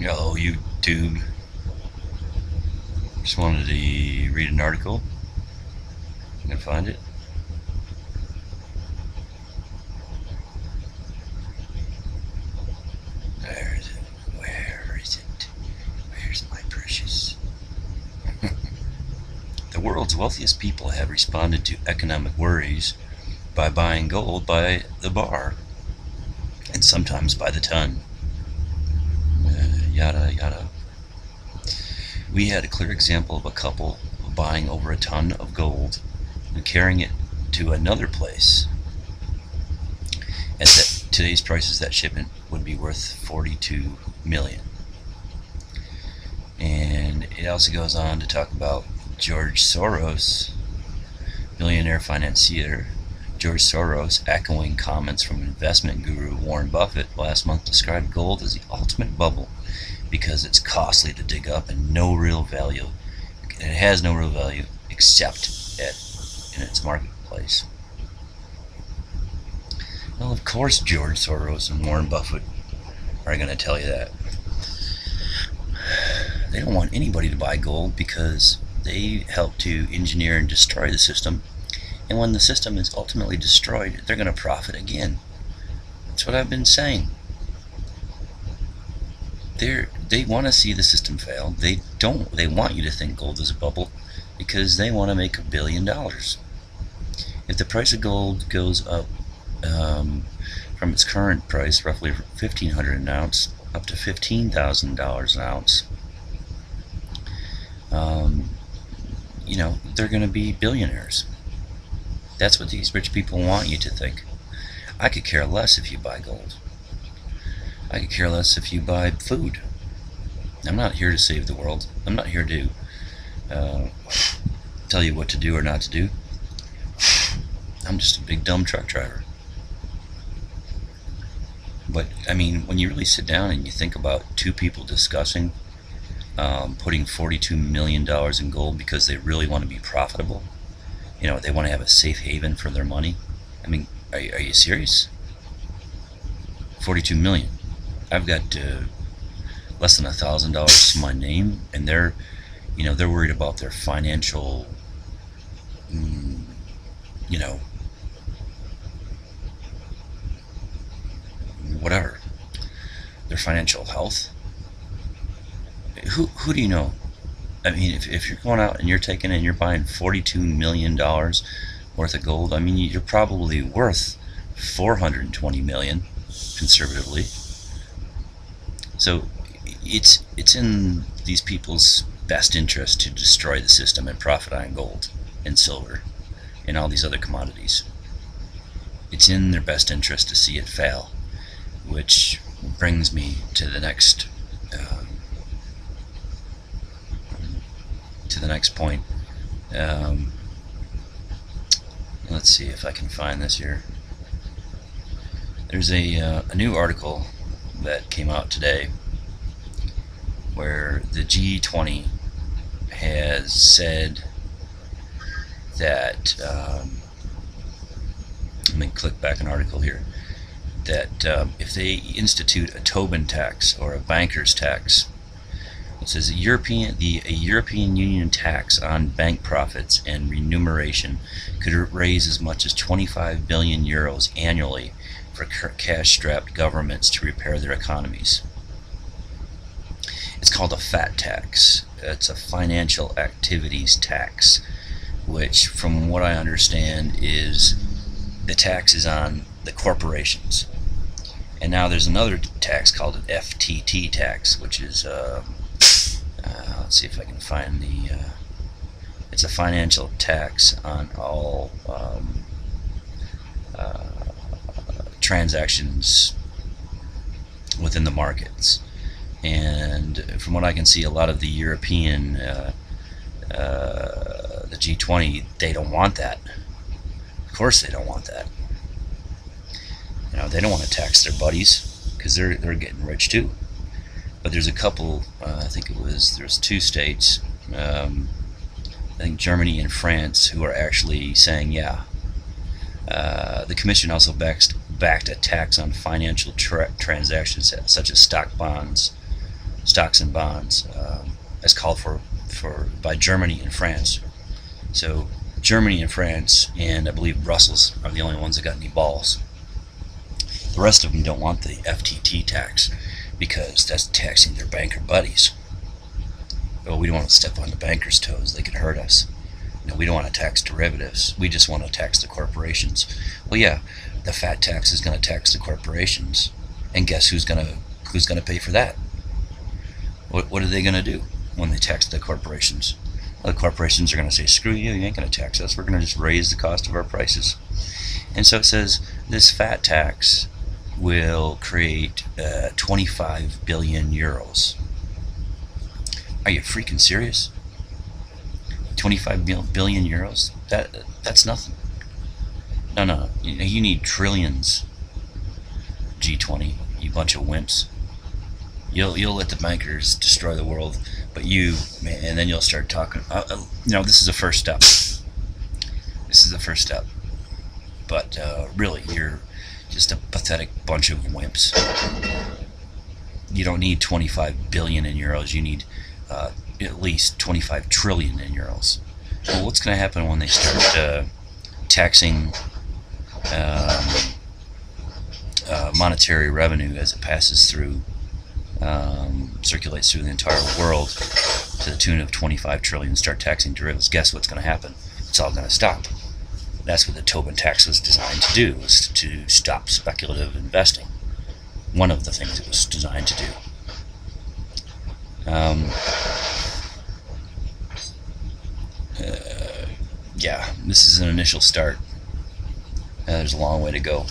Hello, YouTube. Just wanted to read an article. I'm gonna find it. Where is it? Where is it? Where's my precious? The world's wealthiest people have responded to economic worries by buying gold by the bar, and sometimes by the ton. Yada yada. We had a clear example of a couple buying over a ton of gold and carrying it to another place. At today's prices, that shipment would be worth $42 million. And it also goes on to talk about George Soros, billionaire financier. George Soros, echoing comments from investment guru Warren Buffett last month, described gold as the ultimate bubble because it's costly to dig up and no real value. It has no real value except in its marketplace. Well, of course, George Soros and Warren Buffett are going to tell you that. They don't want anybody to buy gold because they help to engineer and destroy the system. And when the system is ultimately destroyed, they're going to profit again. That's what I've been saying. They want to see the system fail. They want you to think gold is a bubble because they want to make $1 billion. If the price of gold goes up from its current price, roughly $1,500 an ounce, up to $15,000 an ounce, they're going to be billionaires. That's what these rich people want you to think. I could care less if you buy gold. I could care less if you buy food. I'm not here to save the world. I'm not here to tell you what to do or not to do. I'm just a big dumb truck driver. But I mean, when you really sit down and you think about two people discussing putting $42 million in gold because they really want to be profitable, they want to have a safe haven for their money. I mean, are you serious? 42 million. I've got less than $1,000 to my name, and they're worried about their financial, whatever, their financial health. Who do you know? I mean, if you're going out and you're taking and you're buying $42 million worth of gold, I mean, you're probably worth $420 million, conservatively. So it's in these people's best interest to destroy the system and profit on gold and silver and all these other commodities. It's in their best interest to see it fail, which brings me to the next point. Let's see if I can find this here. There's a new article that came out today where the G20 has said that, let me click back an article here, that if they institute a Tobin tax or a banker's tax, it says a European Union tax on bank profits and remuneration could raise as much as 25 billion euros annually for cash-strapped governments to repair their economies. It's called a FAT tax. It's a financial activities tax, which, from what I understand, is the tax is on the corporations. And now there's another tax called an FTT tax, which is let's see if I can find it's a financial tax on all transactions within the markets. And from what I can see, a lot of the European, the G20, they don't want that. Of course they don't want that. They don't want to tax their buddies because they're getting rich too. But there's a couple, I think there's 2 states, I think Germany and France, who are actually saying, yeah. The Commission also backed a tax on financial transactions such as stock bonds, stocks and bonds, as called for by Germany and France. So Germany and France and I believe Brussels are the only ones that got any balls. The rest of them don't want the FTT tax because that's taxing their banker buddies. Well, we don't want to step on the bankers' toes. They can hurt us. We don't want to tax derivatives. We just want to tax the corporations. Well, yeah, the fat tax is going to tax the corporations, and guess who's going to pay for that? What are they going to do when they tax the corporations? Well, the corporations are going to say, "Screw you! You ain't going to tax us. We're going to just raise the cost of our prices." And so it says this fat tax will create 25 billion euros. Are you freaking serious? 25 billion euros? That's nothing. No. You need trillions. G20, you bunch of wimps. You'll let the bankers destroy the world, but you, man, and then you'll start talking. This is the first step. This is the first step. But really, you're just a pathetic bunch of wimps. You don't need 25 billion in euros. You need at least 25 trillion in euros. Well, what's going to happen when they start taxing monetary revenue as it passes through, circulates through the entire world to the tune of 25 trillion, start taxing derivatives? Guess what's going to happen? It's all going to stop. That's what the Tobin Tax was designed to do, was to stop speculative investing. One of the things it was designed to do. Yeah, this is an initial start. There's a long way to go.